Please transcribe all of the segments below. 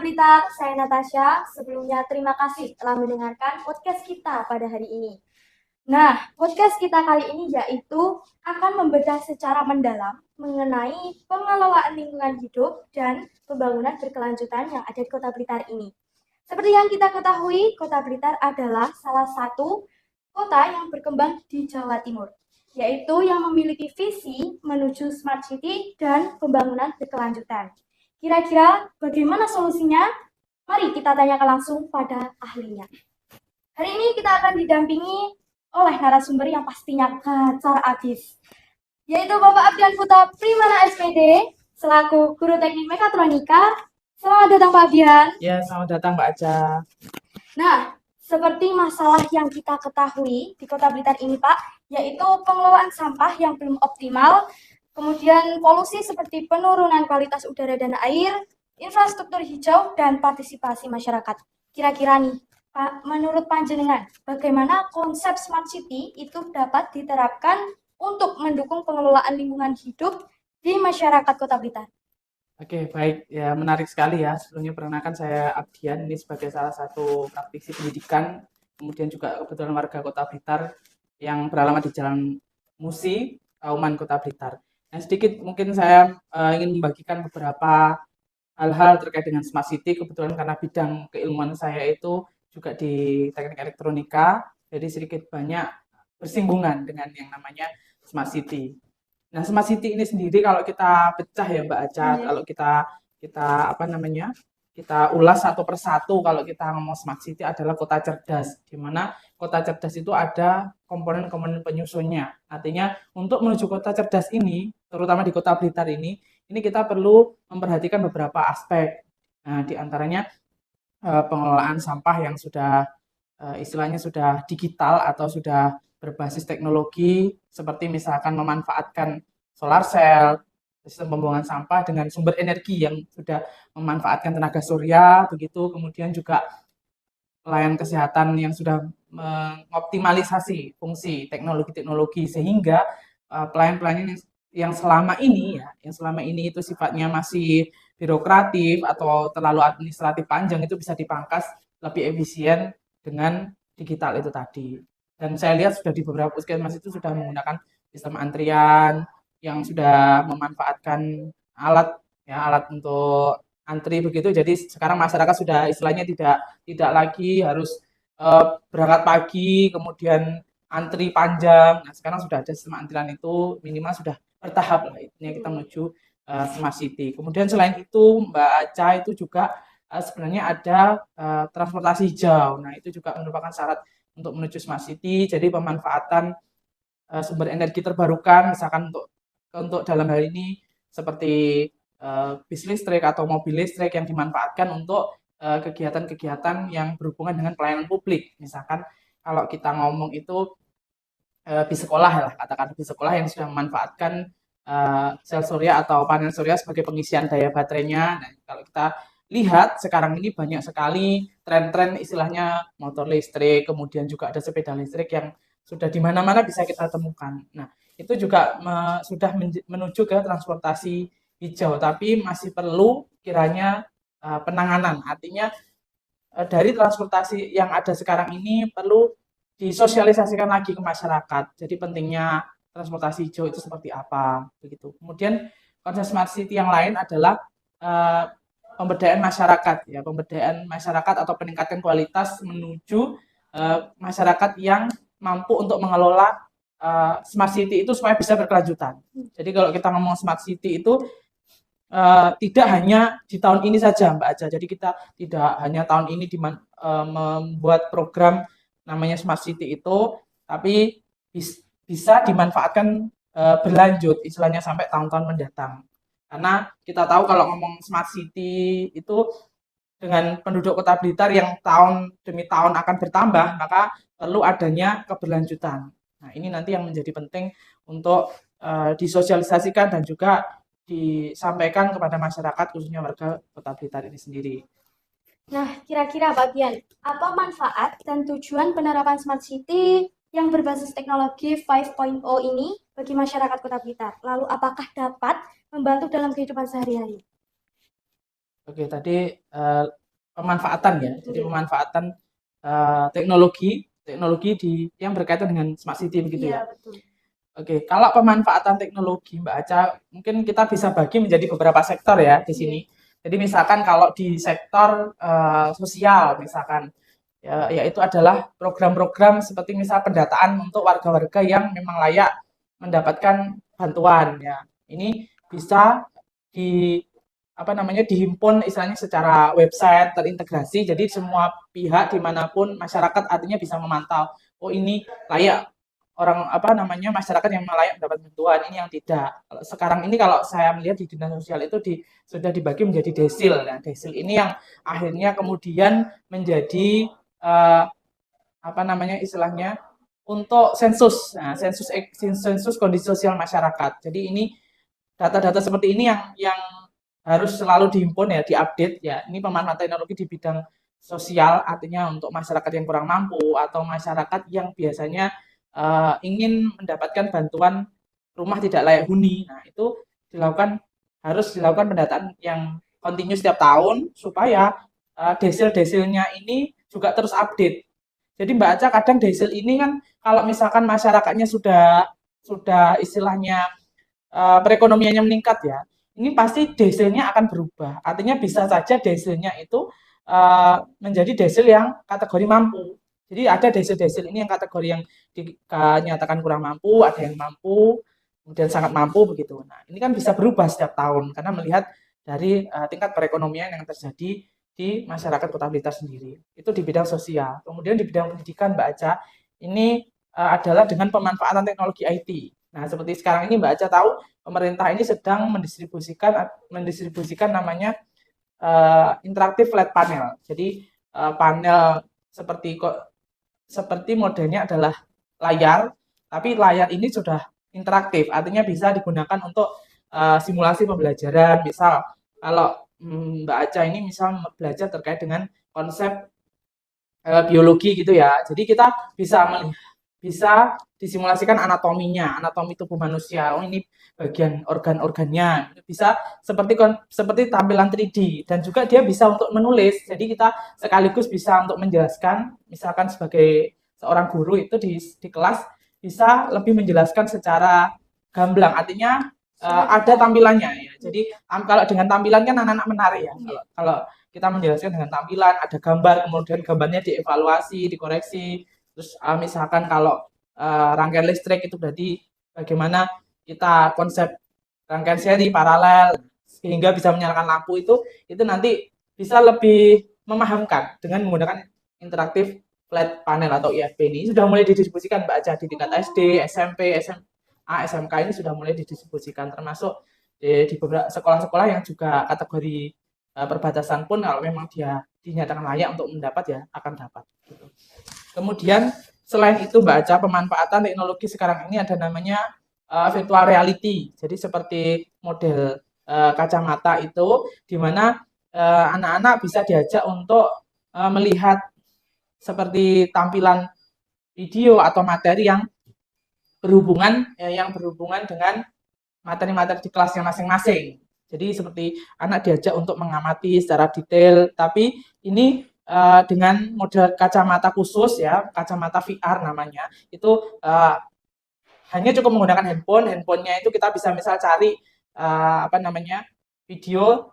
Blitar, saya Natasha. Sebelumnya terima kasih telah mendengarkan podcast kita pada hari ini. Nah, podcast kita kali ini yaitu akan membedah secara mendalam mengenai pengelolaan lingkungan hidup dan pembangunan berkelanjutan yang ada di Kota Blitar ini. Seperti yang kita ketahui, Kota Blitar adalah salah satu kota yang berkembang di Jawa Timur, yaitu yang memiliki visi menuju Smart City dan pembangunan berkelanjutan. Kira-kira bagaimana solusinya? Mari kita tanyakan langsung pada ahlinya. Hari ini kita akan didampingi oleh narasumber yang pastinya kacar abis, yaitu Bapak Abdian Putra Primana SPD, selaku Guru Teknik Mekatronika. Selamat datang Pak Abdian. Ya, selamat datang Mbak Aca. Nah, seperti masalah yang kita ketahui di Kota Blitar ini Pak, yaitu pengelolaan sampah yang belum optimal, kemudian polusi seperti penurunan kualitas udara dan air, infrastruktur hijau, dan partisipasi masyarakat. Kira-kira nih, Pak, menurut Panjenengan, bagaimana konsep Smart City itu dapat diterapkan untuk mendukung pengelolaan lingkungan hidup di masyarakat Kota Blitar? Oke, baik. Ya, menarik sekali ya. Sebelumnya perkenalkan saya Abdian, ini sebagai salah satu praktisi pendidikan, kemudian juga kebetulan warga Kota Blitar yang beralamat di Jalan Musi, Kauman, Kota Blitar. Nah, sedikit mungkin saya ingin membagikan beberapa hal-hal terkait dengan Smart City, kebetulan karena bidang keilmuan saya itu juga di teknik elektronika, jadi sedikit banyak bersinggungan dengan yang namanya Smart City. Nah, Smart City ini sendiri kalau kita pecah ya Mbak Aca, kalau kita kita ulas satu persatu. Kalau kita ngomong Smart City adalah kota cerdas, di mana kota cerdas itu ada komponen-komponen penyusunnya. Artinya untuk menuju kota cerdas ini, terutama di Kota Blitar ini kita perlu memperhatikan beberapa aspek. Nah, di antaranya pengelolaan sampah yang sudah istilahnya sudah digital atau sudah berbasis teknologi, seperti misalkan memanfaatkan solar cell, sistem pembuangan sampah dengan sumber energi yang sudah memanfaatkan tenaga surya, begitu. Kemudian juga pelayanan kesehatan yang sudah mengoptimalisasi fungsi teknologi-teknologi, sehingga pelayan-pelayan yang selama ini itu sifatnya masih birokratif atau terlalu administratif panjang, itu bisa dipangkas lebih efisien dengan digital itu tadi. Dan saya lihat sudah di beberapa puskesmas itu sudah menggunakan sistem antrian yang sudah memanfaatkan alat untuk antri begitu. Jadi sekarang masyarakat sudah istilahnya tidak lagi harus berangkat pagi kemudian antri panjang. Nah, sekarang sudah ada sistem antrian itu minimal sudah bertahap lah. Ini kita menuju Smart City. Kemudian selain itu Mbak Aca itu juga sebenarnya ada transportasi hijau. Nah, itu juga merupakan syarat untuk menuju Smart City. Jadi pemanfaatan sumber energi terbarukan, misalkan untuk dalam hal ini seperti bis listrik atau mobil listrik yang dimanfaatkan untuk kegiatan-kegiatan yang berhubungan dengan pelayanan publik. Misalkan kalau kita ngomong itu bis sekolah lah, katakan bis sekolah yang sudah memanfaatkan sel surya atau panel surya sebagai pengisian daya baterainya. Nah, kalau kita lihat sekarang ini banyak sekali tren-tren istilahnya motor listrik, kemudian juga ada sepeda listrik yang sudah di mana-mana bisa kita temukan. Nah, itu juga sudah menuju ke transportasi hijau, tapi masih perlu kiranya penanganan. Artinya dari transportasi yang ada sekarang ini perlu disosialisasikan lagi ke masyarakat. Jadi pentingnya transportasi hijau itu seperti apa, begitu. Kemudian konsep Smart City yang lain adalah pemberdayaan masyarakat, ya, pemberdayaan masyarakat atau peningkatan kualitas menuju masyarakat yang mampu untuk mengelola Smart City itu supaya bisa berkelanjutan. Jadi kalau kita ngomong Smart City itu tidak hanya di tahun ini saja Mbak Aca. Jadi kita tidak hanya tahun ini membuat program namanya Smart City itu, tapi bisa dimanfaatkan berlanjut istilahnya sampai tahun-tahun mendatang. Karena kita tahu kalau ngomong Smart City itu dengan penduduk Kota Blitar yang tahun demi tahun akan bertambah, maka perlu adanya keberlanjutan. Nah, ini nanti yang menjadi penting untuk disosialisasikan dan juga disampaikan kepada masyarakat, khususnya warga Kota Blitar ini sendiri. Nah, kira-kira Pak Bian, apa manfaat dan tujuan penerapan Smart City yang berbasis teknologi 5.0 ini bagi masyarakat Kota Blitar? Lalu apakah dapat membantu dalam kehidupan sehari-hari? Oke, tadi pemanfaatan ya. Jadi Iya. pemanfaatan teknologi teknologi yang berkaitan dengan smart city begitu Iya, ya. betul. Oke, kalau pemanfaatan teknologi, Mbak Aca, mungkin kita bisa bagi menjadi beberapa sektor ya di Iya. sini. Jadi misalkan kalau di sektor sosial, misalkan, ya, yaitu adalah program-program seperti misal pendataan untuk warga-warga yang memang layak mendapatkan bantuan. Ya, ini bisa di apa namanya dihimpun istilahnya secara website terintegrasi. Jadi semua pihak dimanapun masyarakat artinya bisa memantau. Oh ini layak orang apa namanya masyarakat yang layak mendapat bantuan ini yang tidak. Sekarang ini kalau saya melihat di dinas sosial itu sudah dibagi menjadi desil. Nah, desil ini yang akhirnya kemudian menjadi eh, apa namanya istilahnya untuk sensus, nah, sensus kondisi sosial masyarakat. Jadi ini data-data seperti ini yang harus selalu dihimpun ya, diupdate ya. Ini pemanfaatan teknologi di bidang sosial, artinya untuk masyarakat yang kurang mampu atau masyarakat yang biasanya ingin mendapatkan bantuan rumah tidak layak huni. Nah, itu harus dilakukan pendataan yang kontinu setiap tahun supaya desil-desilnya ini juga terus update. Jadi Mbak Aca kadang desil ini kan kalau misalkan masyarakatnya sudah istilahnya perekonomiannya meningkat ya, ini pasti desilnya akan berubah. Artinya bisa saja desilnya itu menjadi desil yang kategori mampu. Jadi ada desil-desil ini yang kategori yang dinyatakan kurang mampu, ada yang mampu, kemudian sangat mampu begitu. Nah, ini kan bisa berubah setiap tahun karena melihat dari tingkat perekonomian yang terjadi di masyarakat Kota Blitar sendiri. Itu di bidang sosial. Kemudian di bidang pendidikan Mbak Aca, ini adalah dengan pemanfaatan teknologi IT. Nah, seperti sekarang ini Mbak Aca tahu pemerintah ini sedang mendistribusikan namanya interaktif flat panel. Jadi panel seperti modelnya adalah layar, tapi layar ini sudah interaktif, artinya bisa digunakan untuk simulasi pembelajaran. Misal kalau Mbak Aca ini misal belajar terkait dengan konsep biologi gitu ya. Jadi kita bisa disimulasikan anatomi tubuh manusia. Oh ini bagian organ-organnya. Bisa seperti tampilan 3D dan juga dia bisa untuk menulis. Jadi kita sekaligus bisa untuk menjelaskan, misalkan sebagai seorang guru itu di kelas bisa lebih menjelaskan secara gamblang. Artinya ada tampilannya ya. Jadi kalau dengan tampilan kan anak-anak menarik ya. Kalau kita menjelaskan dengan tampilan, ada gambar, kemudian gambarnya dievaluasi, dikoreksi. Terus misalkan kalau rangkaian listrik itu berarti bagaimana kita konsep rangkaian seri paralel sehingga bisa menyalakan lampu itu nanti bisa lebih memahamkan dengan menggunakan interaktif flat panel atau IFP ini sudah mulai didistribusikan Mbak Aca di tingkat SD, SMP, SMA, SMK ini sudah mulai didistribusikan termasuk di beberapa sekolah-sekolah yang juga kategori perbatasan pun kalau memang dia dinyatakan layak untuk mendapat ya akan dapat. Gitu. Kemudian selain itu Mbak Aca pemanfaatan teknologi sekarang ini ada namanya virtual reality. Jadi seperti model kacamata itu di mana anak-anak bisa diajak untuk melihat seperti tampilan video atau materi yang berhubungan dengan materi-materi di kelasnya masing-masing. Jadi seperti anak diajak untuk mengamati secara detail, tapi ini dengan model kacamata khusus ya, kacamata VR namanya, itu hanya cukup menggunakan handphonenya itu kita bisa misal cari apa namanya video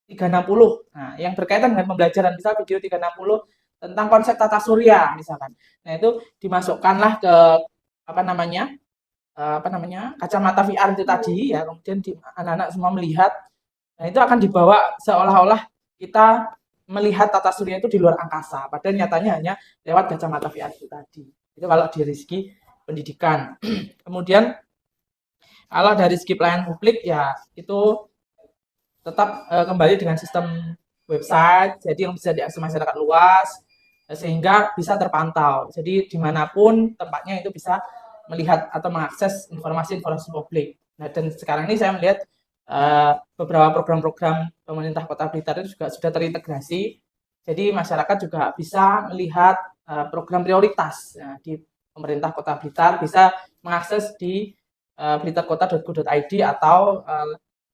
360. Nah, yang berkaitan dengan pembelajaran misal video 360 tentang konsep tata surya misalkan. Nah, itu dimasukkanlah ke apa namanya kacamata VR itu tadi ya kemudian anak-anak semua melihat nah itu akan dibawa seolah-olah kita melihat tata surya itu di luar angkasa padahal nyatanya hanya lewat kacamata VR itu tadi itu kalau dari segi pendidikan kemudian kalau dari segi pelayanan publik ya itu tetap kembali dengan sistem website jadi yang bisa diakses masyarakat luas sehingga bisa terpantau jadi dimanapun tempatnya itu bisa melihat atau mengakses informasi-informasi publik. Nah, dan sekarang ini saya melihat beberapa program-program pemerintah Kota Blitar itu juga sudah terintegrasi. Jadi masyarakat juga bisa melihat program prioritas di pemerintah Kota Blitar, bisa mengakses di blitarkota.go.id atau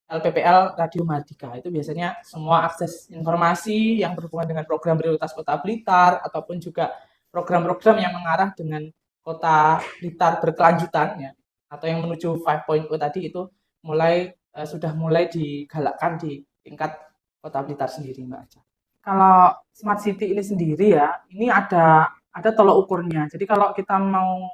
LPPL Radio Mardika. Itu biasanya semua akses informasi yang berhubungan dengan program prioritas Kota Blitar ataupun juga program-program yang mengarah dengan Kota Blitar berkelanjutan ya, atau yang menuju 5.0 tadi itu sudah mulai digalakkan di tingkat Kota Blitar sendiri, Mbak Aca. Kalau smart city ini sendiri ya, ini ada tolok ukurnya. Jadi kalau kita mau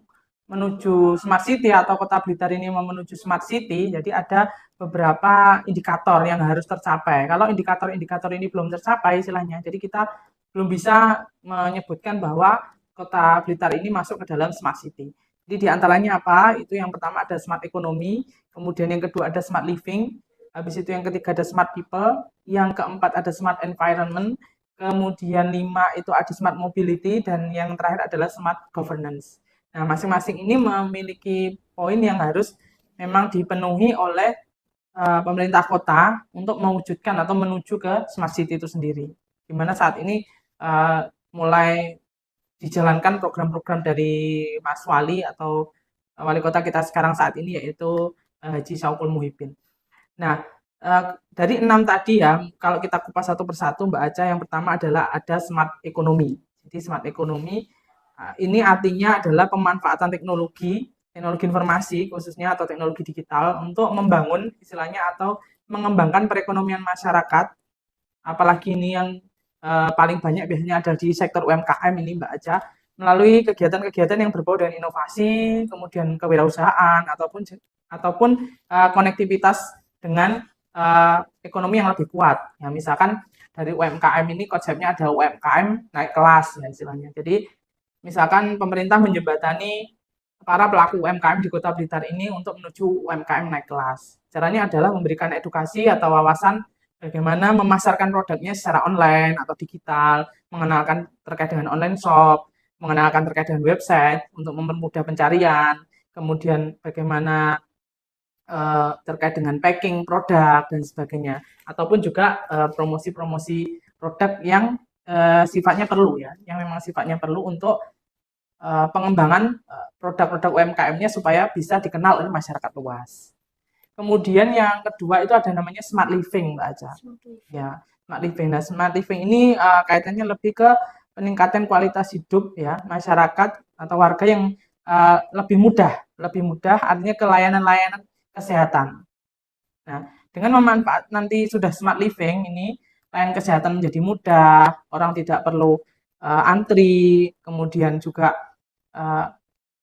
menuju smart city atau Kota Blitar ini mau menuju smart city, jadi ada beberapa indikator yang harus tercapai. Kalau indikator-indikator ini belum tercapai istilahnya, jadi kita belum bisa menyebutkan bahwa Kota Blitar ini masuk ke dalam smart city. Jadi diantaranya apa? Itu yang pertama ada smart ekonomi, kemudian yang kedua ada smart living, habis itu yang ketiga ada smart people, yang keempat ada smart environment, kemudian 5 itu ada smart mobility, dan yang terakhir adalah smart governance. Nah, masing-masing ini memiliki poin yang harus memang dipenuhi oleh pemerintah kota untuk mewujudkan atau menuju ke smart city itu sendiri. Di mana saat ini mulai dijalankan program-program dari Mas Wali atau wali kota kita sekarang saat ini, yaitu Haji Saukul Muhyiddin. Nah, dari 6 tadi ya, kalau kita kupas satu persatu Mbak Aca, yang pertama adalah ada smart ekonomi. Jadi smart ekonomi ini artinya adalah pemanfaatan teknologi informasi khususnya atau teknologi digital untuk membangun istilahnya atau mengembangkan perekonomian masyarakat. Apalagi ini yang paling banyak biasanya ada di sektor UMKM ini Mbak Aca, melalui kegiatan-kegiatan yang berbau dengan inovasi, kemudian kewirausahaan ataupun konektivitas dengan ekonomi yang lebih kuat. Ya, misalkan dari UMKM ini konsepnya ada UMKM naik kelas ya istilahnya. Jadi misalkan pemerintah menjembatani para pelaku UMKM di Kota Blitar ini untuk menuju UMKM naik kelas. Caranya adalah memberikan edukasi atau wawasan bagaimana memasarkan produknya secara online atau digital, mengenalkan terkait dengan online shop, mengenalkan terkait dengan website untuk mempermudah pencarian, kemudian bagaimana terkait dengan packing produk dan sebagainya, ataupun juga promosi-promosi produk yang sifatnya perlu ya, yang memang sifatnya perlu untuk pengembangan produk-produk UMKM-nya supaya bisa dikenal oleh masyarakat luas. Kemudian yang kedua itu ada namanya smart living, Mbak Aca. Ya, smart living. Nah, smart living ini kaitannya lebih ke peningkatan kualitas hidup ya masyarakat atau warga yang lebih mudah artinya ke layanan-layanan kesehatan. Nah, dengan memanfaat nanti sudah smart living ini, layanan kesehatan menjadi mudah, orang tidak perlu antri, kemudian juga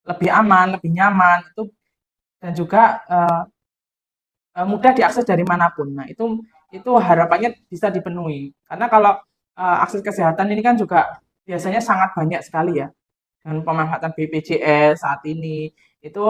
lebih aman, lebih nyaman itu, dan juga mudah diakses dari manapun. Nah, itu harapannya bisa dipenuhi. Karena kalau akses kesehatan ini kan juga biasanya sangat banyak sekali ya. Dengan pemanfaatan BPJS saat ini itu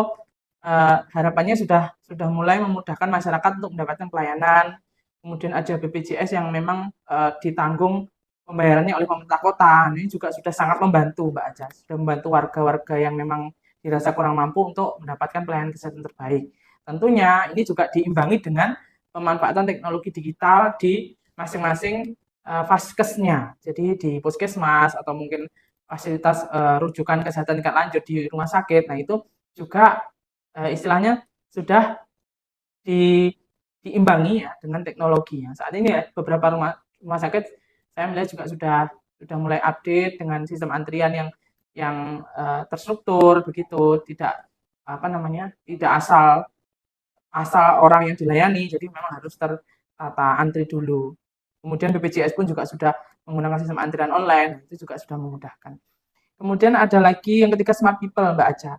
harapannya sudah mulai memudahkan masyarakat untuk mendapatkan pelayanan. Kemudian ada BPJS yang memang ditanggung pembayarannya oleh pemerintah kota. Ini juga sudah sangat membantu Mbak Aca, sudah membantu warga-warga yang memang dirasa kurang mampu untuk mendapatkan pelayanan kesehatan terbaik. Tentunya ini juga diimbangi dengan pemanfaatan teknologi digital di masing-masing vaskesnya. Jadi di puskesmas atau mungkin fasilitas rujukan kesehatan tingkat lanjut di rumah sakit. Nah, itu juga istilahnya sudah diimbangi ya dengan teknologi. Saat ini ya beberapa rumah sakit saya melihat juga sudah mulai update dengan sistem antrian yang terstruktur begitu, tidak tidak asal orang yang dilayani, jadi memang harus tertata antri dulu. Kemudian BPJS pun juga sudah menggunakan sistem antrian online, itu juga sudah memudahkan. Kemudian ada lagi yang ketiga smart people Mbak Aca.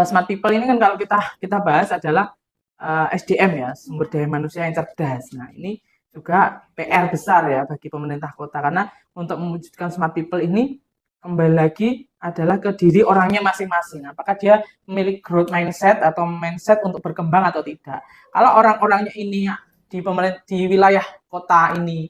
Smart people ini kan kalau kita bahas adalah SDM ya, sumber daya manusia yang cerdas. Nah, ini juga PR besar ya bagi pemerintah kota, karena untuk mewujudkan smart people ini kembali lagi adalah ke diri orangnya masing-masing. Apakah dia memiliki growth mindset atau mindset untuk berkembang atau tidak. Kalau orang-orangnya ini di wilayah kota ini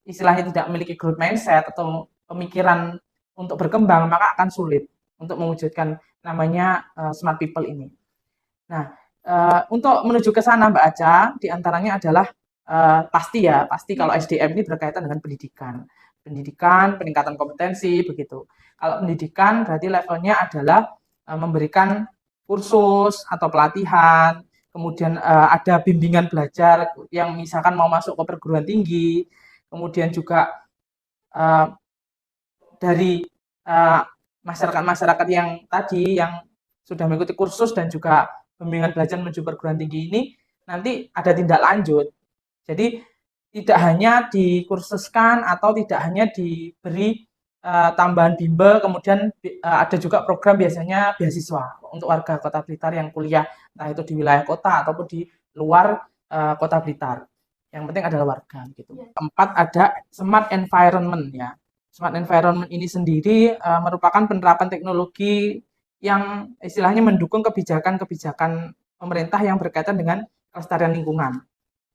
istilahnya tidak memiliki growth mindset atau pemikiran untuk berkembang, maka akan sulit untuk mewujudkan namanya smart people ini. Nah, untuk menuju ke sana Mbak Aca, diantaranya adalah pasti kalau SDM ini berkaitan dengan pendidikan, peningkatan kompetensi begitu. Kalau pendidikan berarti levelnya adalah memberikan kursus atau pelatihan, kemudian ada bimbingan belajar yang misalkan mau masuk ke perguruan tinggi, kemudian juga uh, dari uh, masyarakat-masyarakat yang tadi yang sudah mengikuti kursus dan juga bimbingan belajar menuju perguruan tinggi ini nanti ada tindak lanjut. Jadi tidak hanya dikursuskan atau tidak hanya diberi tambahan bimbel, kemudian ada juga program biasanya beasiswa untuk warga Kota Blitar yang kuliah entah itu di wilayah kota ataupun di luar Kota Blitar. Yang penting adalah warga gitu. Keempat ada smart environment ya. Smart environment ini sendiri merupakan penerapan teknologi yang istilahnya mendukung kebijakan-kebijakan pemerintah yang berkaitan dengan kelestarian lingkungan.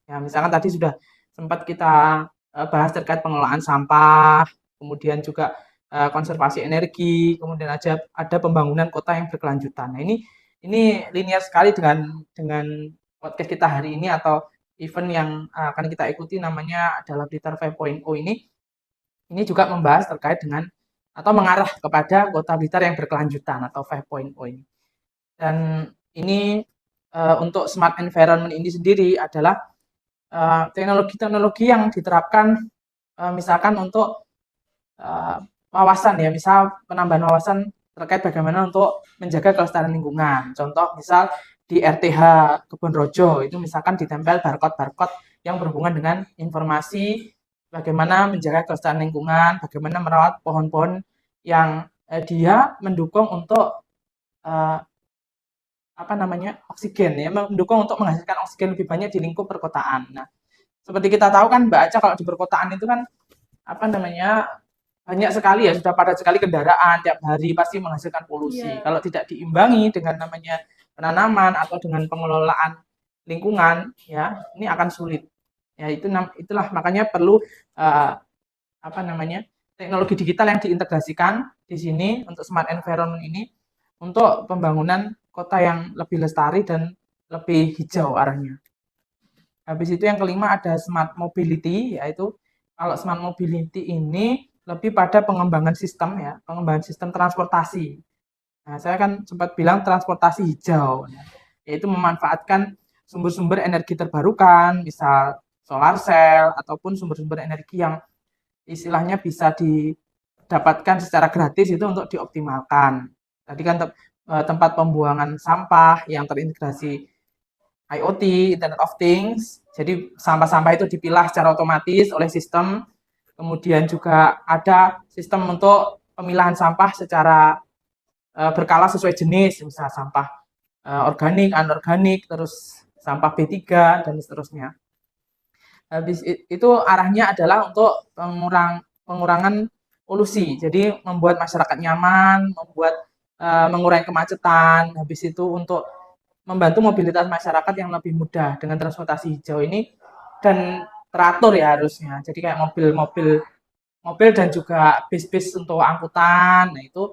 Ya, misalkan tadi sudah sempat kita bahas terkait pengelolaan sampah, kemudian juga konservasi energi, kemudian ada pembangunan kota yang berkelanjutan. Nah, ini linear sekali dengan podcast kita hari ini atau event yang akan kita ikuti namanya adalah Blitar 5.0 ini. Ini juga membahas terkait dengan atau mengarah kepada Kota Blitar yang berkelanjutan atau 5.0 ini. Dan ini untuk smart environment ini sendiri adalah teknologi-teknologi yang diterapkan misalkan untuk wawasan ya, misal penambahan wawasan terkait bagaimana untuk menjaga kelestarian lingkungan. Contoh misal di RTH Kebon Rojo itu misalkan ditempel barcode-barcode yang berhubungan dengan informasi bagaimana menjaga kelestarian lingkungan, bagaimana merawat pohon-pohon yang dia mendukung untuk oksigen ya, mendukung untuk menghasilkan oksigen lebih banyak di lingkup perkotaan. Nah, seperti kita tahu kan Mbak Aca kalau di perkotaan itu kan banyak sekali ya, sudah padat sekali kendaraan tiap hari pasti menghasilkan polusi. Kalau tidak diimbangi dengan namanya penanaman atau dengan pengelolaan lingkungan ya, ini akan sulit. Ya, itulah makanya perlu teknologi digital yang diintegrasikan di sini untuk smart environment ini untuk pembangunan kota yang lebih lestari dan lebih hijau arahnya. Habis itu yang kelima ada smart mobility, yaitu kalau smart mobility ini lebih pada pengembangan sistem ya, pengembangan sistem transportasi. Nah, saya kan sempat bilang transportasi hijau, yaitu memanfaatkan sumber-sumber energi terbarukan, misal solar cell ataupun sumber-sumber energi yang istilahnya bisa didapatkan secara gratis itu untuk dioptimalkan. Tadi kan tempat pembuangan sampah yang terintegrasi IoT, Internet of Things. Jadi sampah-sampah itu dipilah secara otomatis oleh sistem. Kemudian juga ada sistem untuk pemilahan sampah secara berkala sesuai jenis, misal sampah organik, anorganik, terus sampah B3 dan seterusnya. Habis itu arahnya adalah untuk pengurangan polusi. Jadi membuat masyarakat nyaman, mengurangi kemacetan. Habis itu untuk membantu mobilitas masyarakat yang lebih mudah dengan transportasi hijau ini dan teratur ya harusnya. Jadi kayak mobil dan juga bis-bis untuk angkutan. Nah, itu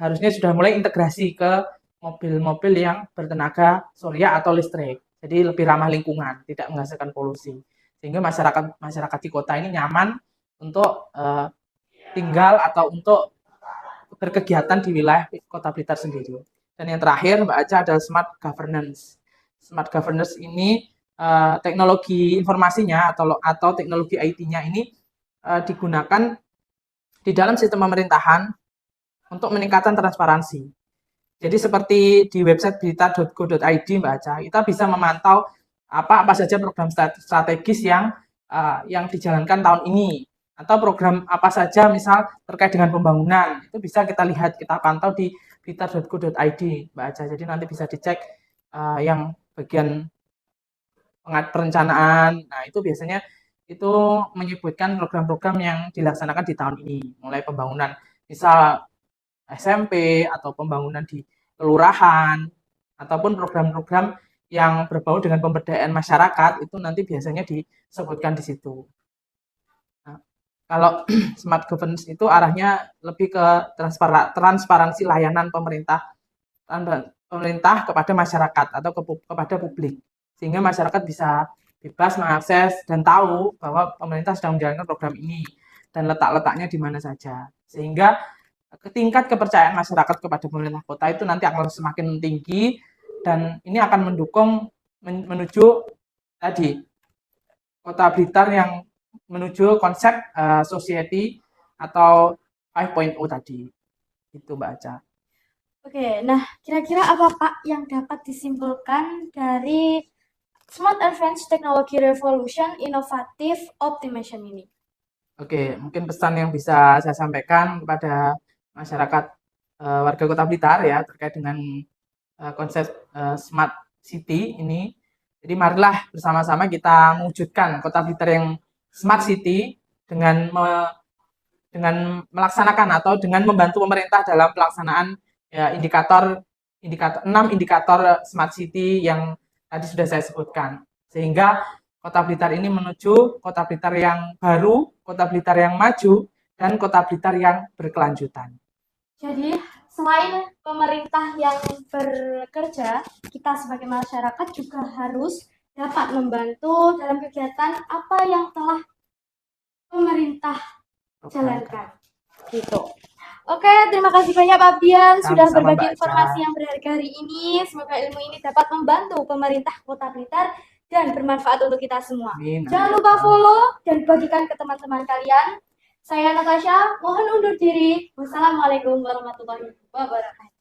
harusnya sudah mulai integrasi ke mobil-mobil yang bertenaga surya atau listrik. Jadi lebih ramah lingkungan, tidak menghasilkan polusi. Sehingga masyarakat di kota ini nyaman untuk tinggal atau untuk berkegiatan di wilayah Kota Blitar sendiri. Dan yang terakhir Mbak Aca adalah smart governance. Smart governance ini teknologi informasinya atau teknologi IT-nya ini digunakan di dalam sistem pemerintahan untuk meningkatkan transparansi. Jadi seperti di website blitar.go.id Mbak Aca, kita bisa memantau apa saja program strategis yang dijalankan tahun ini atau program apa saja misal terkait dengan pembangunan itu bisa kita lihat, kita pantau di blitar.go.id Mbak Aca. Jadi nanti bisa dicek yang bagian perencanaan. Nah, itu biasanya itu menyebutkan program-program yang dilaksanakan di tahun ini, mulai pembangunan misal SMP atau pembangunan di kelurahan ataupun program-program yang berbau dengan pemberdayaan masyarakat itu nanti biasanya disebutkan di situ. Nah, kalau smart governance itu arahnya lebih ke transparansi layanan pemerintah kepada masyarakat atau kepada publik, sehingga masyarakat bisa bebas mengakses dan tahu bahwa pemerintah sedang menjalankan program ini dan letak-letaknya di mana saja, sehingga tingkat kepercayaan masyarakat kepada pemerintah kota itu nanti akan semakin tinggi dan ini akan mendukung menuju tadi Kota Blitar yang menuju konsep society atau 5.0 tadi. Itu Mbak Aca. Oke, nah kira-kira apa Pak yang dapat disimpulkan dari Smart Advanced Technology Revolution Innovative Optimization ini? Oke, mungkin pesan yang bisa saya sampaikan kepada masyarakat warga Kota Blitar ya terkait dengan konsep Smart City ini. Jadi marilah bersama-sama kita mewujudkan Kota Blitar yang Smart City dengan melaksanakan atau dengan membantu pemerintah dalam pelaksanaan ya, indikator 6 indikator Smart City yang tadi sudah saya sebutkan. Sehingga Kota Blitar ini menuju Kota Blitar yang baru, Kota Blitar yang maju, dan Kota Blitar yang berkelanjutan. Jadi, selain pemerintah yang bekerja, kita sebagai masyarakat juga harus dapat membantu dalam kegiatan apa yang telah pemerintah jalankan. Gitu. Oke, terima kasih banyak Pak Bian sudah berbagi informasi yang berharga hari ini. Semoga ilmu ini dapat membantu pemerintah Kota Blitar dan bermanfaat untuk kita semua. Amin. Jangan lupa follow dan bagikan ke teman-teman kalian. Saya Natasha, mohon undur diri. Wassalamualaikum warahmatullahi wabarakatuh.